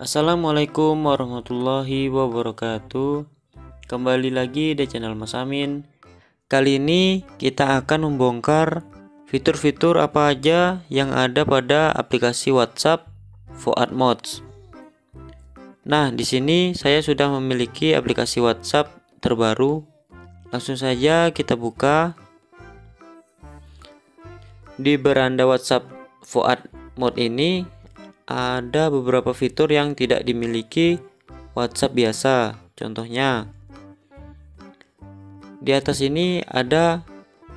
Assalamualaikum warahmatullahi wabarakatuh. Kembali lagi di channel Mas Amin. Kali ini kita akan membongkar fitur-fitur apa aja yang ada pada aplikasi WhatsApp Voad Mods. Nah, di sini saya sudah memiliki aplikasi WhatsApp terbaru. Langsung saja kita buka. Di beranda WhatsApp Voad Mod ini ada beberapa fitur yang tidak dimiliki WhatsApp biasa. Contohnya, di atas ini ada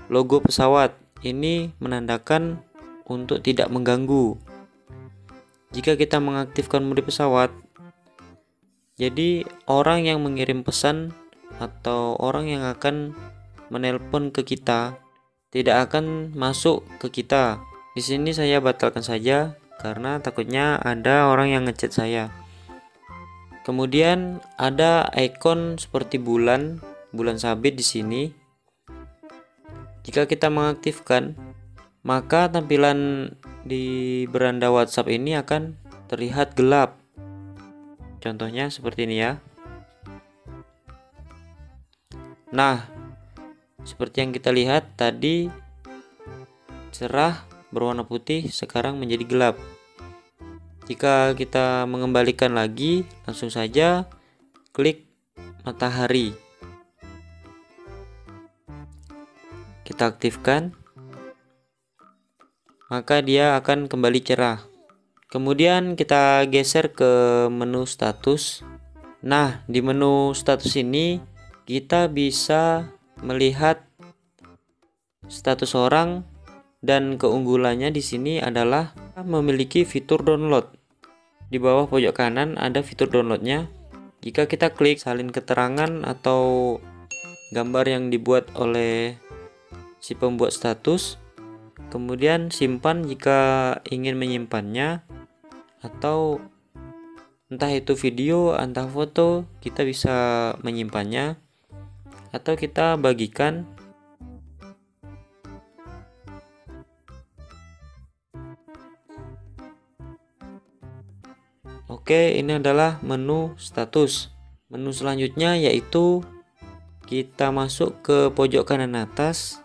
logo pesawat. Ini menandakan untuk tidak mengganggu. Jika kita mengaktifkan mode pesawat, jadi orang yang mengirim pesan atau orang yang akan menelpon ke kita tidak akan masuk ke kita. Di sini saya batalkan saja karena takutnya ada orang yang ngechat saya. Kemudian ada ikon seperti bulan sabit di sini. Jika kita mengaktifkan, maka tampilan di beranda WhatsApp ini akan terlihat gelap. Contohnya seperti ini ya. Nah, seperti yang kita lihat tadi cerah berwarna putih, sekarang menjadi gelap. Jika kita mengembalikan lagi, langsung saja klik matahari. Kita aktifkan, maka dia akan kembali cerah. Kemudian kita geser ke menu status. Nah, di menu status ini kita bisa melihat status orang. Dan keunggulannya di sini adalah memiliki fitur download. Di bawah pojok kanan ada fitur downloadnya. Jika kita klik salin keterangan atau gambar yang dibuat oleh si pembuat status, kemudian simpan jika ingin menyimpannya, atau entah itu video, entah foto, kita bisa menyimpannya, atau kita bagikan. Oke, ini adalah menu status. Menu selanjutnya yaitu kita masuk ke pojok kanan atas.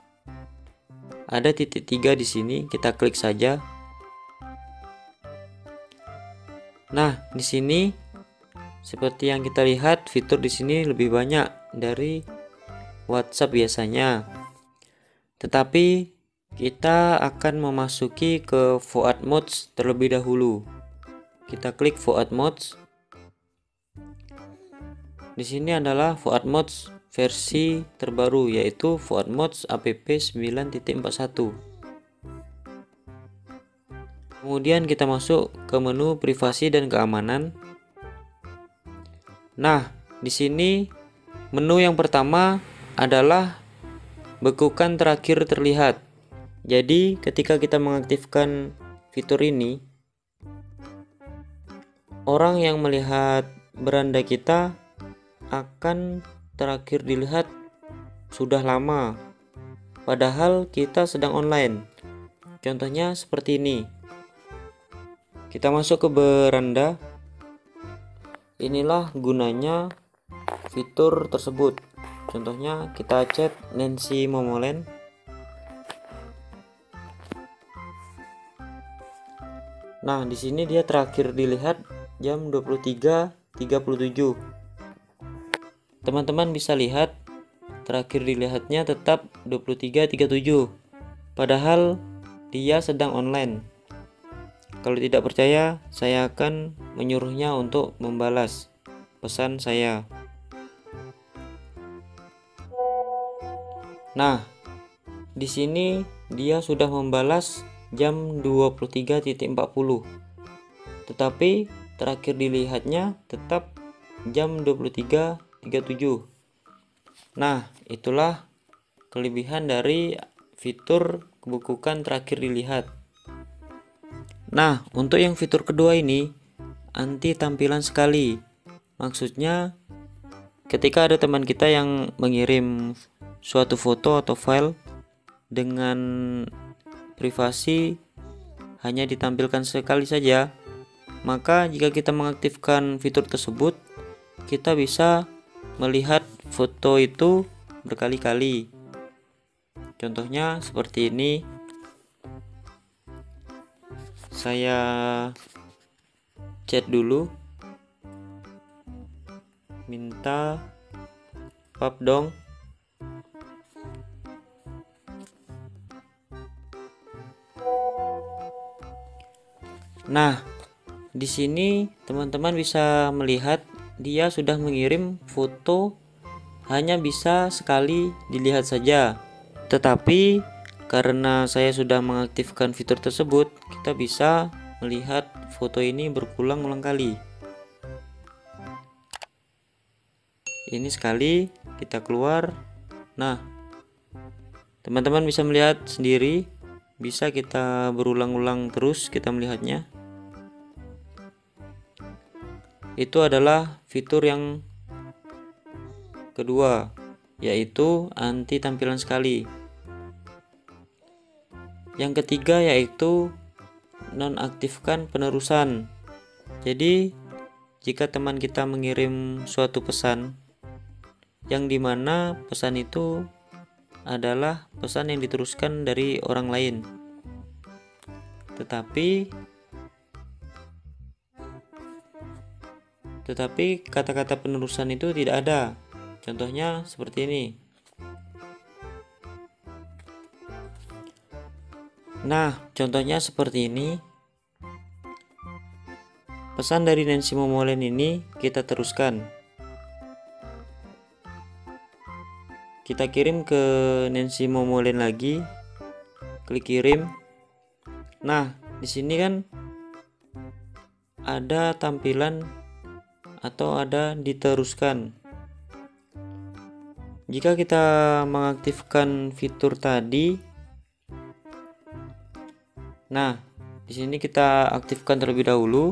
Ada titik 3 di sini, kita klik saja. Nah, di sini seperti yang kita lihat, fitur di sini lebih banyak dari WhatsApp biasanya. Tetapi kita akan memasuki ke Voad Mods terlebih dahulu. Kita klik Voad Mods. Di sini adalah Voad Mods versi terbaru, yaitu Voad Mods app 9.41. Kemudian kita masuk ke menu privasi dan keamanan. Nah, di sini menu yang pertama adalah bekukan terakhir terlihat. Jadi, ketika kita mengaktifkan fitur ini, orang yang melihat beranda kita akan terakhir dilihat sudah lama, padahal kita sedang online. Contohnya seperti ini. Kita masuk ke beranda. Inilah gunanya fitur tersebut. Contohnya kita chat Nancy Momolen. Nah, di sini dia terakhir dilihat jam 23.37. Teman-teman bisa lihat terakhir dilihatnya tetap 23.37, padahal dia sedang online. Kalau tidak percaya, saya akan menyuruhnya untuk membalas pesan saya. Nah, di sini dia sudah membalas jam 23.40. Tetapi terakhir dilihatnya tetap jam 23.37. Nah, itulah kelebihan dari fitur kebukukan terakhir dilihat. Nah, untuk yang fitur kedua ini anti tampilan sekali. Maksudnya ketika ada teman kita yang mengirim suatu foto atau file dengan privasi hanya ditampilkan sekali saja, Maka jika kita mengaktifkan fitur tersebut, kita bisa melihat foto itu berkali-kali. Contohnya seperti ini. Saya chat dulu, minta pap dong. Nah, di sini teman-teman bisa melihat dia sudah mengirim foto, hanya bisa sekali dilihat saja. Tetapi karena saya sudah mengaktifkan fitur tersebut, kita bisa melihat foto ini berulang-ulang kali. Ini sekali, kita keluar. Nah, teman-teman bisa melihat sendiri, bisa kita berulang-ulang terus kita melihatnya. Itu adalah fitur yang kedua, yaitu anti tampilan sekali. Yang ketiga yaitu nonaktifkan penerusan. Jadi jika teman kita mengirim suatu pesan yang dimana pesan itu adalah pesan yang diteruskan dari orang lain, tetapi kata-kata penerusan itu tidak ada. Contohnya seperti ini. Nah, contohnya seperti ini. Pesan dari Nancy Momolen ini kita teruskan. Kita kirim ke Nancy Momolen lagi. Klik kirim. Nah, di sini kan ada tampilan atau ada diteruskan. Jika kita mengaktifkan fitur tadi, nah, di sini kita aktifkan terlebih dahulu,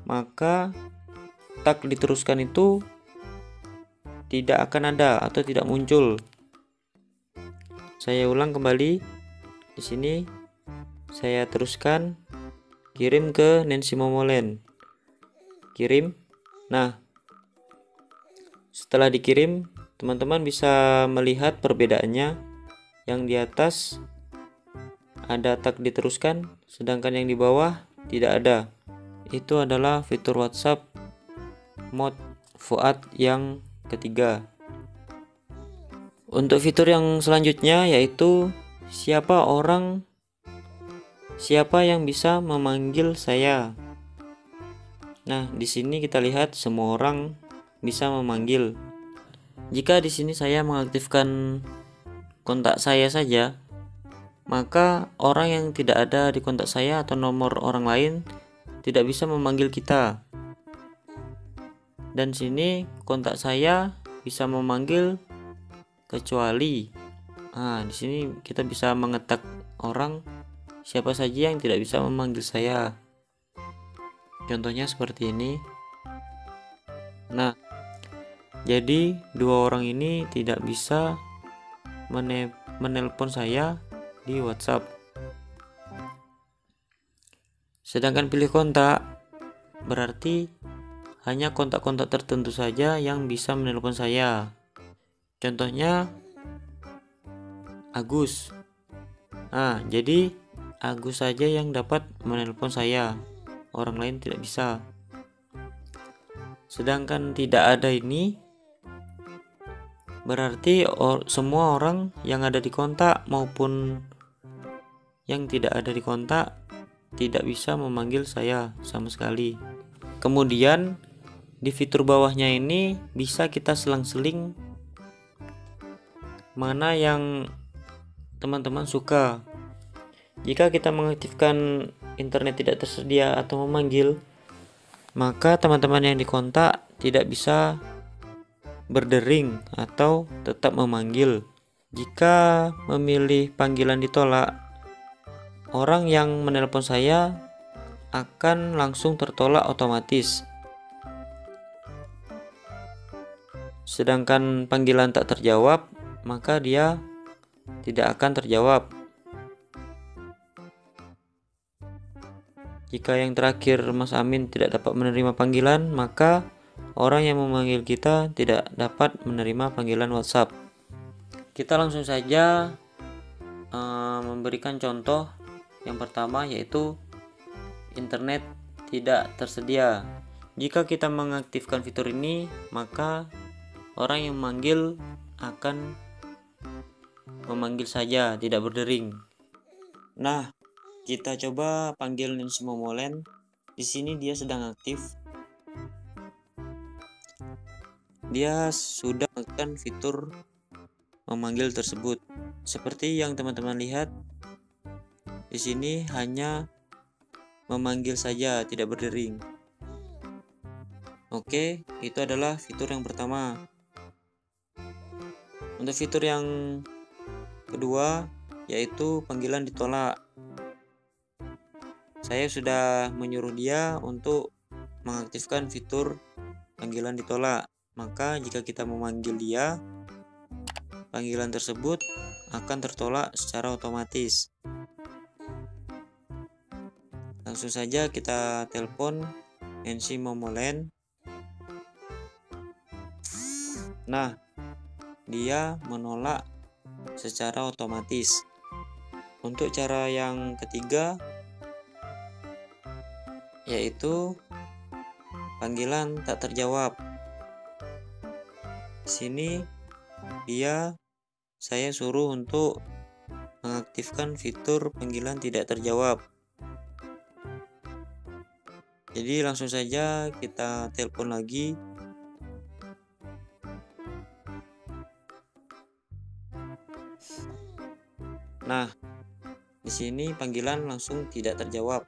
maka tag diteruskan itu tidak akan ada atau tidak muncul. Saya ulang kembali. Di sini saya teruskan, kirim ke Nancy Momolen. Kirim. Nah, setelah dikirim, teman-teman bisa melihat perbedaannya. Yang di atas ada tag diteruskan, sedangkan yang di bawah tidak ada. Itu adalah fitur WhatsApp mode Fuad yang ketiga. Untuk fitur yang selanjutnya yaitu siapa yang bisa memanggil saya. Nah, di sini kita lihat semua orang bisa memanggil. Jika di sini saya mengaktifkan kontak saya saja, maka orang yang tidak ada di kontak saya atau nomor orang lain tidak bisa memanggil kita. Dan sini kontak saya bisa memanggil kecuali. Nah, di sini kita bisa mengetak orang siapa saja yang tidak bisa memanggil saya. Contohnya seperti ini. Nah, jadi dua orang ini tidak bisa menelpon saya di WhatsApp. Sedangkan pilih kontak berarti hanya kontak-kontak tertentu saja yang bisa menelpon saya. Contohnya Agus. Nah, jadi Agus saja yang dapat menelpon saya. Orang lain tidak bisa. Sedangkan tidak ada ini berarti semua orang yang ada di kontak maupun yang tidak ada di kontak tidak bisa memanggil saya sama sekali. Kemudian di fitur bawahnya ini bisa kita selang-seling mana yang teman-teman suka. Jika kita mengaktifkan internet tidak tersedia atau memanggil, maka teman-teman yang dikontak tidak bisa berdering atau tetap memanggil. Jika memilih panggilan ditolak, orang yang menelpon saya akan langsung tertolak otomatis. Sedangkan panggilan tak terjawab, maka dia tidak akan terjawab. Jika yang terakhir Mas Amin tidak dapat menerima panggilan, maka orang yang memanggil kita tidak dapat menerima panggilan WhatsApp. Kita langsung saja memberikan contoh. Yang pertama yaitu internet tidak tersedia. Jika kita mengaktifkan fitur ini, maka orang yang memanggil akan memanggil saja, tidak berdering. Nah, kita coba panggil Nancy Momoland. Di sini dia sedang aktif. Dia sudah mengaktifkan fitur memanggil tersebut. Seperti yang teman-teman lihat, di sini hanya memanggil saja, tidak berdering. Oke, itu adalah fitur yang pertama. Untuk fitur yang kedua yaitu panggilan ditolak. Saya sudah menyuruh dia untuk mengaktifkan fitur panggilan ditolak. Maka jika kita memanggil dia, panggilan tersebut akan tertolak secara otomatis. Langsung saja kita telepon Nancy Momoland. Nah, dia menolak secara otomatis. Untuk cara yang ketiga yaitu panggilan tak terjawab. Di sini saya suruh untuk mengaktifkan fitur panggilan tidak terjawab. Jadi langsung saja kita telepon lagi. Nah, di sini panggilan langsung tidak terjawab.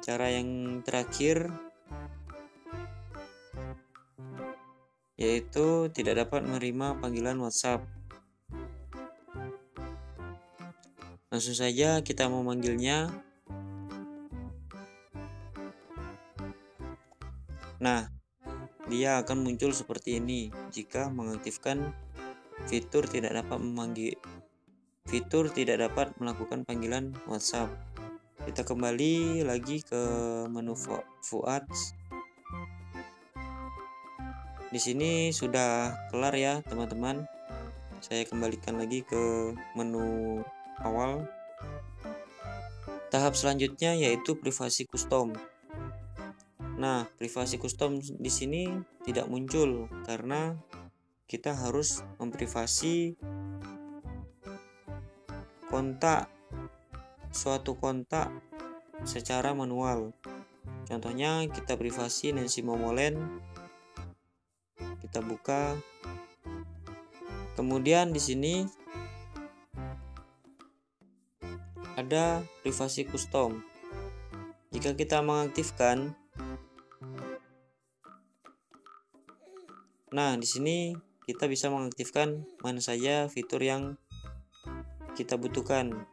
Cara yang terakhir yaitu tidak dapat menerima panggilan WhatsApp. Langsung saja kita memanggilnya. Nah, dia akan muncul seperti ini jika mengaktifkan fitur tidak dapat melakukan panggilan WhatsApp. Kita kembali lagi ke menu Fuad. Di sini sudah kelar ya teman-teman. Saya kembalikan lagi ke menu awal. Tahap selanjutnya yaitu privasi custom. Nah, privasi custom di sini tidak muncul karena kita harus memprivasi suatu kontak secara manual. Contohnya kita privasi Nancy Momoland. Kita buka. Kemudian di sini ada privasi custom. Jika kita mengaktifkan, nah di sini kita bisa mengaktifkan mana saja fitur yang kita butuhkan.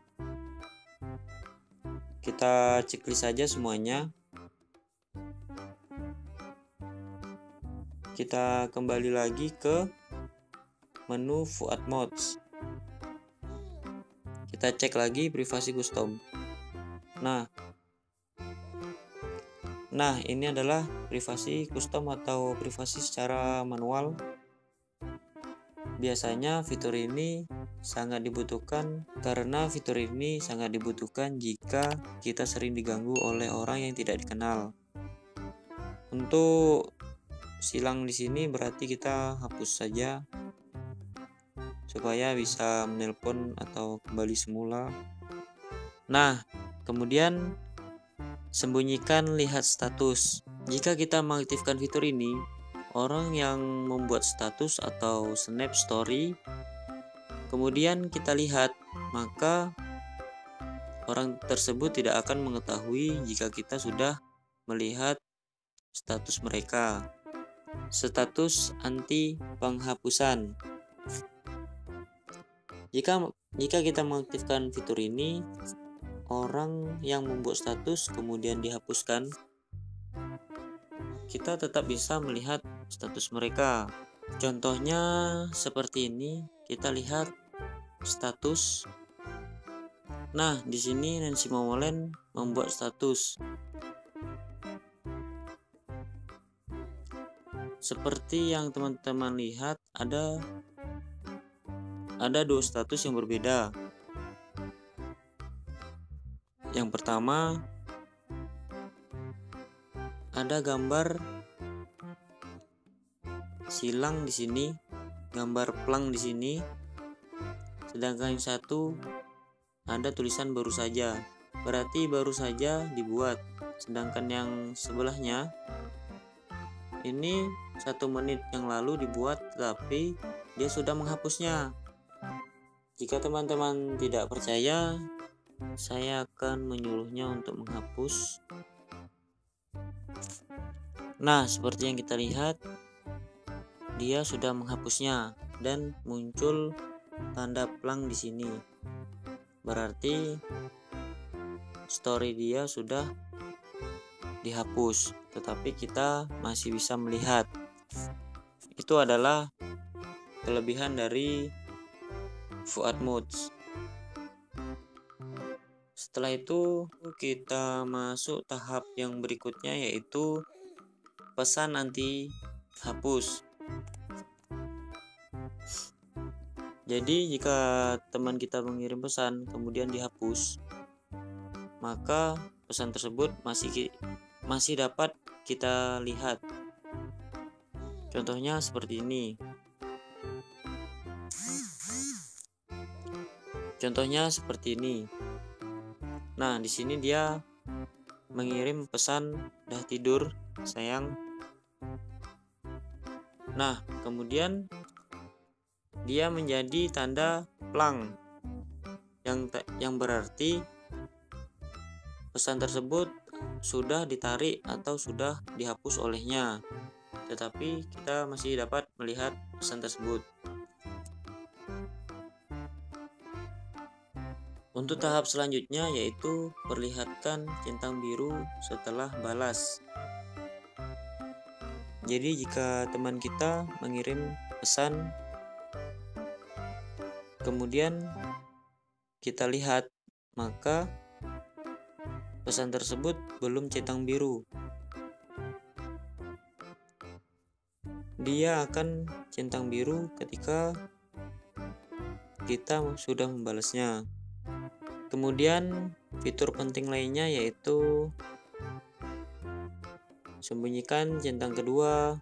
Kita checklist saja semuanya. Kita kembali lagi ke menu Fuad Mods. Kita cek lagi privasi custom. Nah ini adalah privasi custom atau privasi secara manual. Biasanya fitur ini sangat dibutuhkan jika kita sering diganggu oleh orang yang tidak dikenal. Untuk silang di sini berarti kita hapus saja supaya bisa menelpon atau kembali semula. Nah, kemudian sembunyikan lihat status. Jika kita mengaktifkan fitur ini, orang yang membuat status atau snap story kemudian kita lihat, maka orang tersebut tidak akan mengetahui jika kita sudah melihat status mereka. Status anti penghapusan. Jika kita mengaktifkan fitur ini, orang yang membuat status kemudian dihapuskan, kita tetap bisa melihat status mereka. Contohnya seperti ini, kita lihat status Nah, di sini Nancy Momolen membuat status. Seperti yang teman-teman lihat, ada dua status yang berbeda. Yang pertama, ada gambar silang di sini, gambar plang di sini. Sedangkan yang satu ada tulisan baru saja. Berarti baru saja dibuat. Sedangkan yang sebelahnya ini 1 menit yang lalu dibuat, tetapi dia sudah menghapusnya. Jika teman-teman tidak percaya, saya akan menyuruhnya untuk menghapus. Nah, seperti yang kita lihat, dia sudah menghapusnya dan muncul tanda plang di sini. Berarti story dia sudah dihapus, tetapi kita masih bisa melihat. Itu adalah kelebihan dari Fuad Moods. Setelah itu kita masuk tahap yang berikutnya, yaitu pesan anti hapus. Jadi jika teman kita mengirim pesan kemudian dihapus, maka pesan tersebut masih dapat kita lihat. Contohnya seperti ini. Nah, di sini dia mengirim pesan "dah tidur, sayang". Nah, kemudian dia menjadi tanda plang yang berarti pesan tersebut sudah ditarik atau sudah dihapus olehnya, tetapi kita masih dapat melihat pesan tersebut. Untuk tahap selanjutnya yaitu perlihatkan centang biru setelah balas. Jadi jika teman kita mengirim pesan kemudian kita lihat, maka pesan tersebut belum centang biru. Dia akan centang biru ketika kita sudah membalasnya. Kemudian fitur penting lainnya yaitu sembunyikan centang kedua,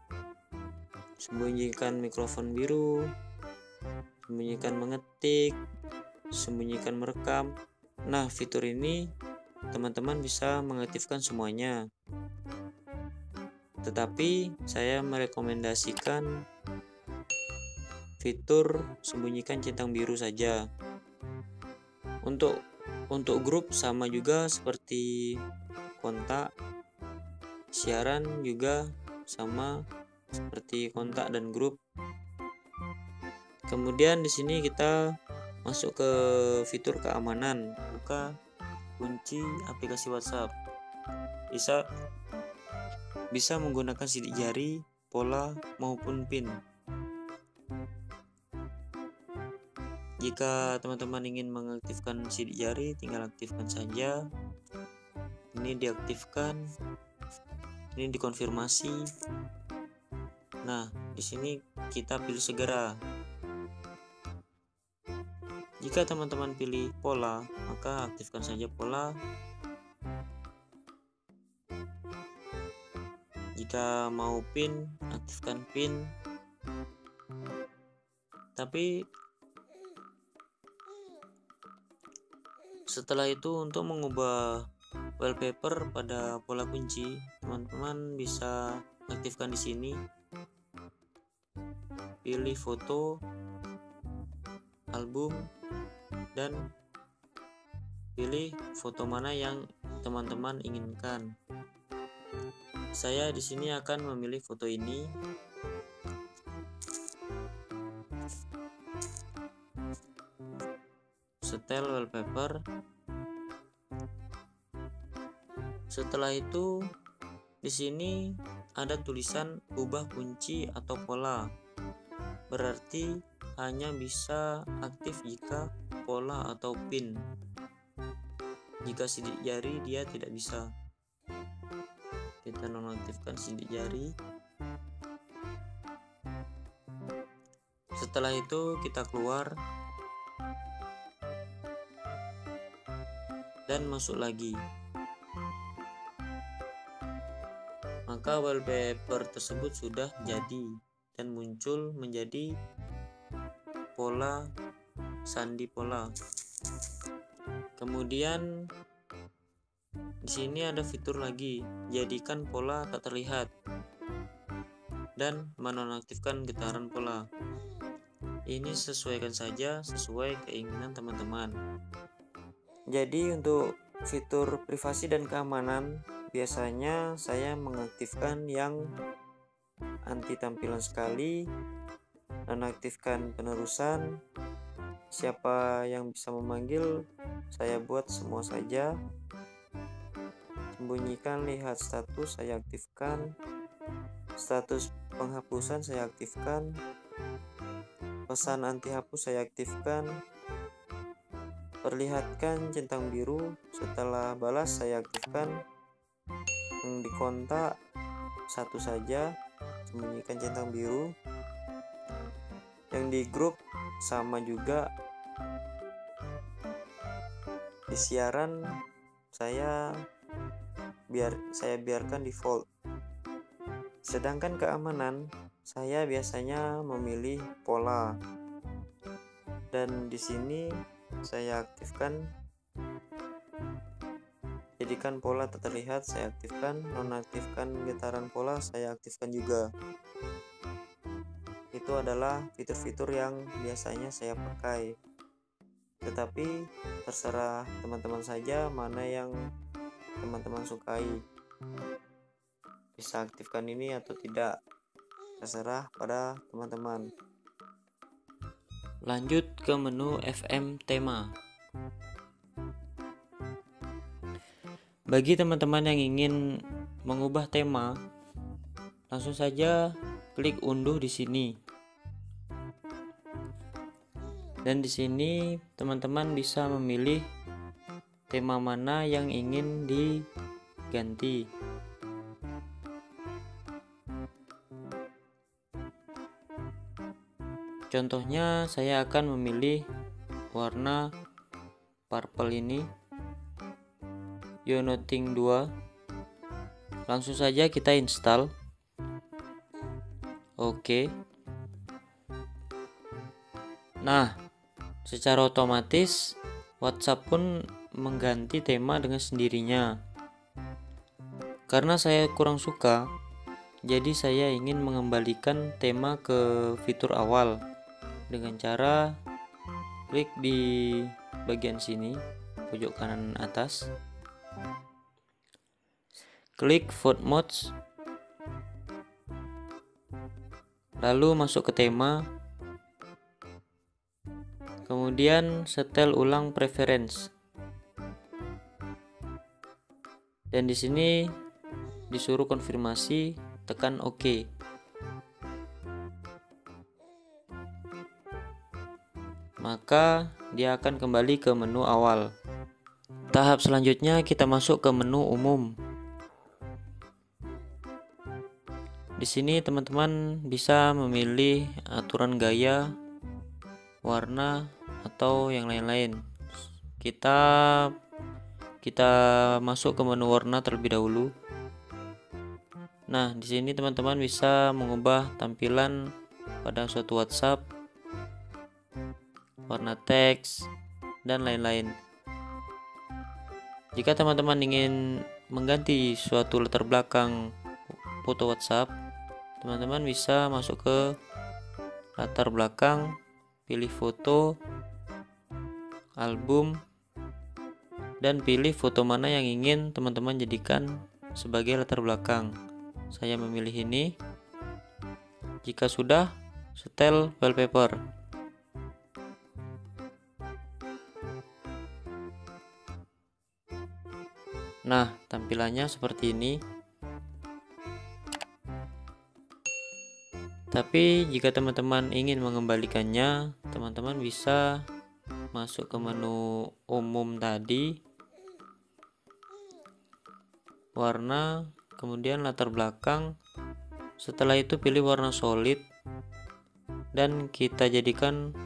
sembunyikan mikrofon biru, sembunyikan mengetik, sembunyikan merekam. Nah, fitur ini teman-teman bisa mengaktifkan semuanya. Tetapi saya merekomendasikan fitur sembunyikan centang biru saja. Untuk grup sama juga seperti kontak, siaran juga sama seperti kontak dan grup. Kemudian di sini kita masuk ke fitur keamanan, buka kunci aplikasi WhatsApp. Bisa menggunakan sidik jari, pola maupun PIN. Jika teman-teman ingin mengaktifkan sidik jari, tinggal aktifkan saja. Ini diaktifkan, ini dikonfirmasi. Nah, di sini kita pilih segera. Jika teman-teman pilih pola, maka aktifkan saja pola. Jika mau PIN, aktifkan PIN. Tapi setelah itu untuk mengubah wallpaper pada pola kunci, teman-teman bisa aktifkan di sini. Pilih foto, album, dan pilih foto mana yang teman-teman inginkan. Saya di sini akan memilih foto ini. Setel wallpaper. Setelah itu di sini ada tulisan ubah kunci atau pola. Berarti hanya bisa aktif jika pola atau PIN. Jika sidik jari dia tidak bisa. Kita nonaktifkan sidik jari. Setelah itu kita keluar dan masuk lagi. Maka wallpaper tersebut sudah jadi dan muncul menjadi pola sandi pola. Kemudian di sini ada fitur lagi, jadikan pola tak terlihat dan menonaktifkan getaran pola. Ini sesuaikan saja sesuai keinginan teman-teman. Jadi untuk fitur privasi dan keamanan, biasanya saya mengaktifkan yang anti tampilan sekali, nonaktifkan penerusan, siapa yang bisa memanggil saya buat semua saja, sembunyikan lihat status saya aktifkan, status penghapusan saya aktifkan, pesan anti hapus saya aktifkan, perlihatkan centang biru setelah balas saya aktifkan, yang di kontak satu saja, sembunyikan centang biru, yang di grup sama juga. Di siaran saya biarkan default. Sedangkan keamanan saya biasanya memilih pola, dan di sini saya aktifkan jadikan pola tak terlihat saya aktifkan, nonaktifkan getaran pola saya aktifkan juga. Itu adalah fitur-fitur yang biasanya saya pakai, tetapi terserah teman-teman saja mana yang teman-teman sukai, bisa aktifkan ini atau tidak, terserah pada teman-teman. Lanjut ke menu FM tema. Bagi teman-teman yang ingin mengubah tema, langsung saja klik unduh di sini. Dan di sini teman-teman bisa memilih tema mana yang ingin diganti. Contohnya saya akan memilih warna purple ini, Yonoting 2. Langsung saja kita install. Oke. Nah, secara otomatis WhatsApp pun mengganti tema dengan sendirinya. Karena saya kurang suka, jadi saya ingin mengembalikan tema ke fitur awal dengan cara klik di bagian sini pojok kanan atas, klik Vote Modes, lalu masuk ke tema, kemudian setel ulang preference, dan di sini disuruh konfirmasi, tekan OK. Maka dia akan kembali ke menu awal. Tahap selanjutnya kita masuk ke menu umum. Di sini teman-teman bisa memilih aturan gaya, warna, atau yang lain-lain. Kita masuk ke menu warna terlebih dahulu. Nah, di sini teman-teman bisa mengubah tampilan pada suatu WhatsApp, warna teks, dan lain-lain. Jika teman-teman ingin mengganti suatu latar belakang foto WhatsApp, teman-teman bisa masuk ke latar belakang, pilih foto, album, dan pilih foto mana yang ingin teman-teman jadikan sebagai latar belakang. Saya memilih ini. Jika sudah, setel wallpaper. Nah, tampilannya seperti ini. Tapi jika teman-teman ingin mengembalikannya, teman-teman bisa masuk ke menu umum tadi, warna, kemudian latar belakang. Setelah itu pilih warna solid dan kita jadikan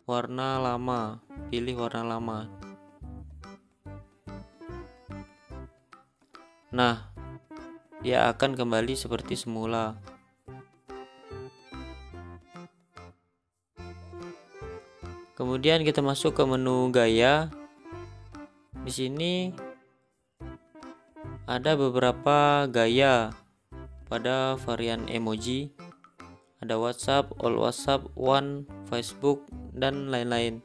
warna lama, pilih warna lama. Nah, dia akan kembali seperti semula. Kemudian kita masuk ke menu gaya. Di sini ada beberapa gaya pada varian emoji. Ada WhatsApp, All WhatsApp, One, Facebook, dan lain-lain.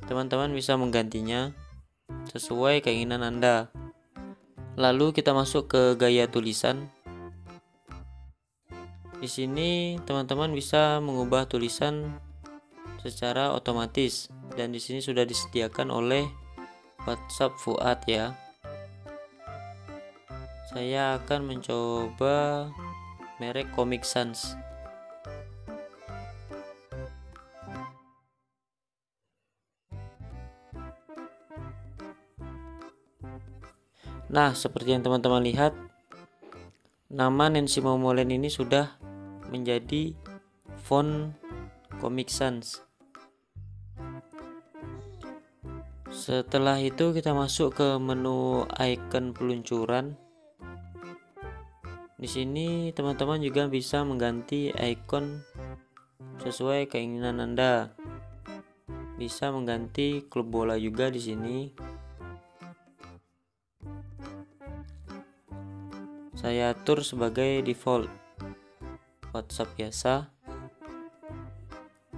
Teman-teman bisa menggantinya sesuai keinginan Anda. Lalu kita masuk ke gaya tulisan. Di sini teman-teman bisa mengubah tulisan secara otomatis dan di sini sudah disediakan oleh WhatsApp Fuad ya. Saya akan mencoba merek Comic Sans. Nah, seperti yang teman-teman lihat, nama Nancy Momolen ini sudah menjadi font Comic Sans. Setelah itu kita masuk ke menu icon peluncuran. Di sini teman-teman juga bisa mengganti icon sesuai keinginan Anda. Bisa mengganti klub bola juga di sini. Saya atur sebagai default WhatsApp biasa.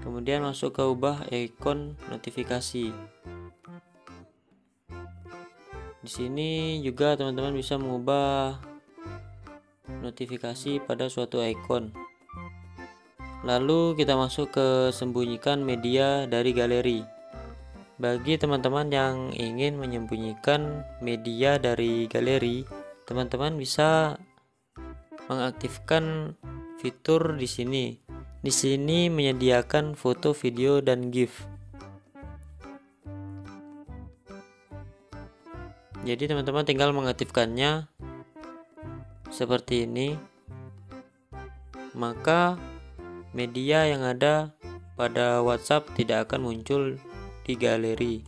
Kemudian masuk ke ubah icon notifikasi. Di sini juga teman-teman bisa mengubah notifikasi pada suatu icon. Lalu kita masuk ke sembunyikan media dari galeri. Bagi teman-teman yang ingin menyembunyikan media dari galeri, teman-teman bisa mengaktifkan fitur di sini. Di sini menyediakan foto, video, dan GIF. Jadi teman-teman tinggal mengaktifkannya seperti ini. Maka media yang ada pada WhatsApp tidak akan muncul di galeri.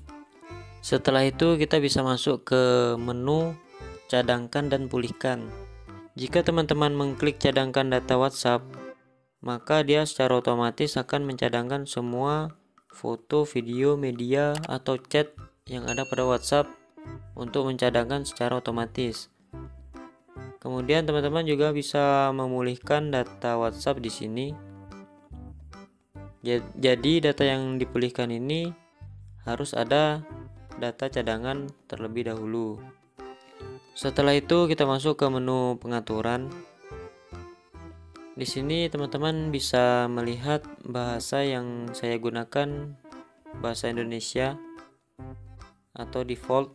Setelah itu kita bisa masuk ke menu cadangkan dan pulihkan. Jika teman-teman mengklik cadangkan data WhatsApp, maka dia secara otomatis akan mencadangkan semua foto, video, media, atau chat yang ada pada WhatsApp untuk mencadangkan secara otomatis. Kemudian teman-teman juga bisa memulihkan data WhatsApp di sini. Jadi data yang dipulihkan ini harus ada data cadangan terlebih dahulu. Setelah itu kita masuk ke menu pengaturan. Di sini teman-teman bisa melihat bahasa yang saya gunakan, bahasa Indonesia atau default.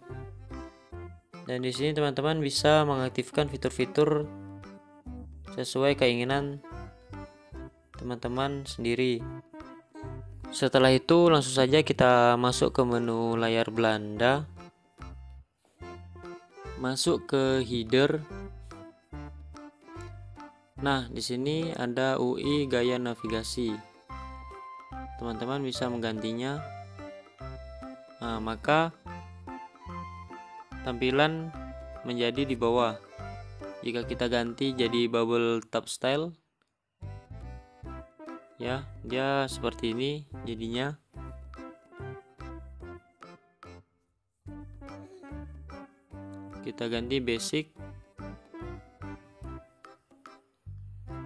Dan di sini teman-teman bisa mengaktifkan fitur-fitur sesuai keinginan teman-teman sendiri. Setelah itu langsung saja kita masuk ke menu layar Belanda. Masuk ke header. Nah, di sini ada UI gaya navigasi. Teman-teman bisa menggantinya. Nah, maka tampilan menjadi di bawah. Jika kita ganti jadi bubble tab style, ya, dia seperti ini jadinya. Kita ganti basic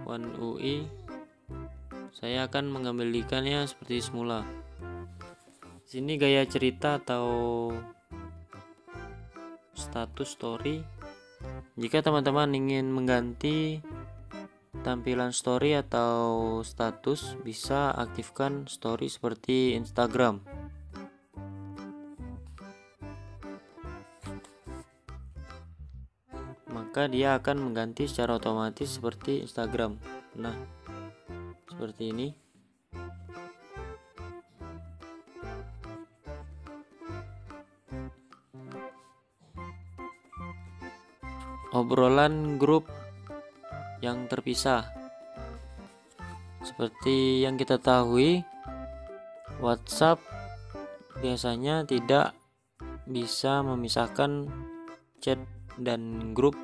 One UI. Saya akan mengembalikannya seperti semula. Sini gaya cerita atau status story. Jika teman-teman ingin mengganti tampilan story atau status, bisa aktifkan story seperti Instagram. Maka dia akan mengganti secara otomatis seperti Instagram. Nah, seperti ini. obrolan grup yang terpisah. Seperti yang kita ketahui, WhatsApp biasanya tidak bisa memisahkan chat dan grup,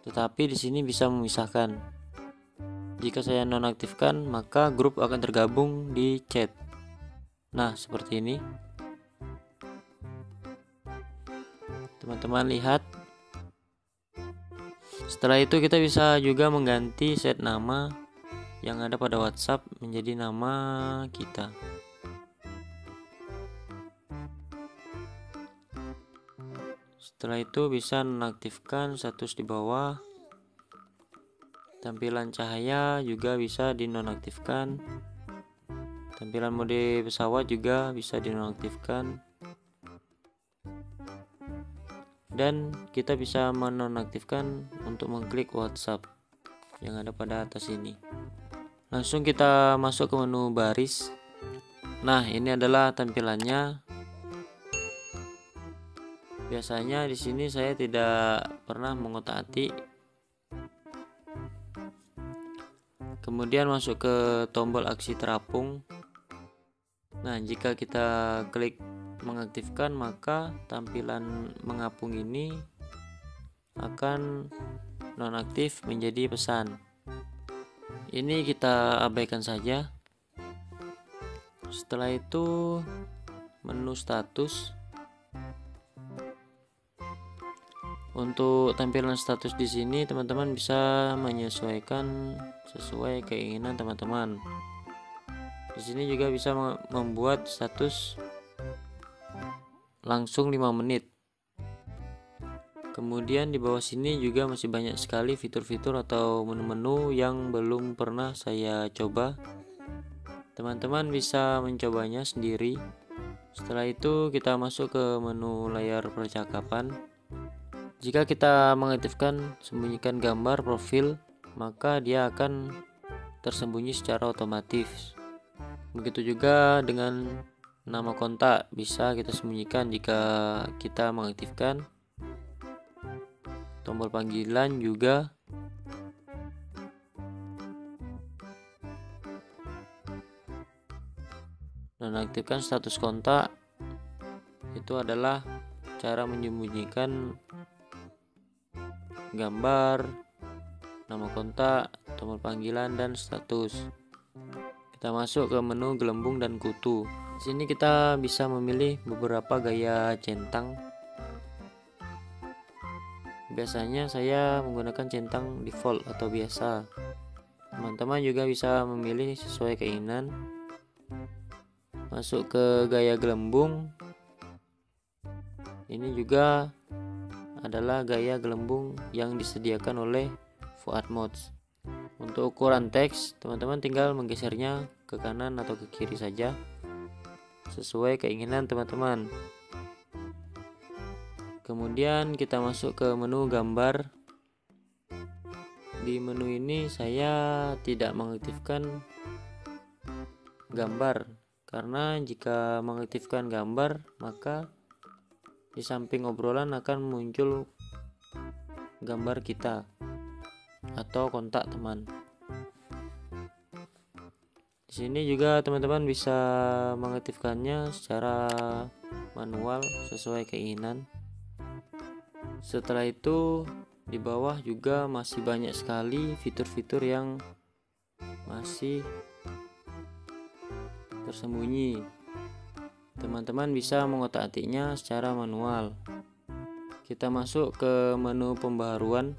tetapi di sini bisa memisahkan. Jika saya nonaktifkan, maka grup akan tergabung di chat. Nah, seperti ini. Teman-teman lihat. Setelah itu kita bisa juga mengganti set nama yang ada pada WhatsApp menjadi nama kita. Setelah itu bisa nonaktifkan status di bawah. Tampilan cahaya juga bisa dinonaktifkan. Tampilan mode pesawat juga bisa dinonaktifkan. Dan kita bisa menonaktifkan untuk mengklik WhatsApp yang ada pada atas ini. Langsung kita masuk ke menu baris. Nah, ini adalah tampilannya. Biasanya di sini saya tidak pernah mengotak-atik. Kemudian masuk ke tombol aksi terapung. Nah, jika kita klik mengaktifkan, maka tampilan mengapung ini akan nonaktif menjadi pesan. Ini kita abaikan saja. Setelah itu menu status. Untuk tampilan status di sini teman-teman bisa menyesuaikan sesuai keinginan teman-teman. Di sini juga bisa membuat status langsung 5 menit. Kemudian di bawah sini juga masih banyak sekali fitur-fitur atau menu-menu yang belum pernah saya coba. Teman-teman bisa mencobanya sendiri. Setelah itu kita masuk ke menu layar percakapan. Jika kita mengaktifkan sembunyikan gambar profil, maka dia akan tersembunyi secara otomatis. Begitu juga dengan nama kontak, bisa kita sembunyikan jika kita mengaktifkan. Tombol panggilan juga. Nonaktifkan status kontak. Itu adalah cara menyembunyikan gambar, nama kontak, tombol panggilan, dan status. Kita masuk ke menu gelembung dan kutu. Di sini kita bisa memilih beberapa gaya centang. Biasanya saya menggunakan centang default atau biasa. Teman-teman juga bisa memilih sesuai keinginan. Masuk ke gaya gelembung. Ini juga adalah gaya gelembung yang disediakan oleh Fuadmods. Untuk ukuran teks, teman-teman tinggal menggesernya ke kanan atau ke kiri saja sesuai keinginan teman-teman. Kemudian kita masuk ke menu gambar. Di menu ini saya tidak mengaktifkan gambar, karena jika mengaktifkan gambar maka di samping obrolan akan muncul gambar kita atau kontak teman. Di sini juga teman-teman bisa mengaktifkannya secara manual sesuai keinginan. Setelah itu di bawah juga masih banyak sekali fitur-fitur yang masih tersembunyi. Teman-teman bisa mengotak-atiknya secara manual. Kita masuk ke menu pembaharuan.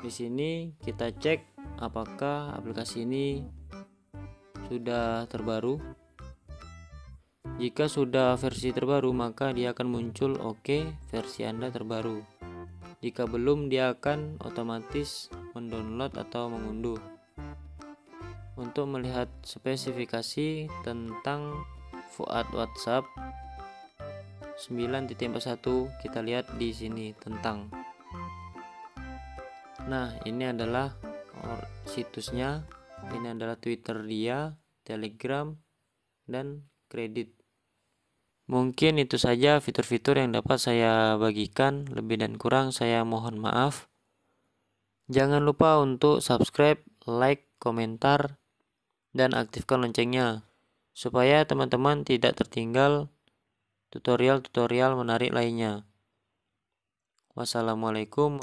Di sini kita cek apakah aplikasi ini sudah terbaru. Jika sudah versi terbaru, maka dia akan muncul oke, versi Anda terbaru. Jika belum, dia akan otomatis mendownload atau mengunduh. Untuk melihat spesifikasi tentang Fuad WhatsApp 9.1, kita lihat di sini tentang. Nah, ini adalah situsnya. Ini adalah Twitter dia, Telegram, dan kredit. Mungkin itu saja fitur-fitur yang dapat saya bagikan. Lebih dan kurang saya mohon maaf. Jangan lupa untuk subscribe, like, komentar, dan aktifkan loncengnya supaya teman-teman tidak tertinggal tutorial-tutorial menarik lainnya. Wassalamualaikum.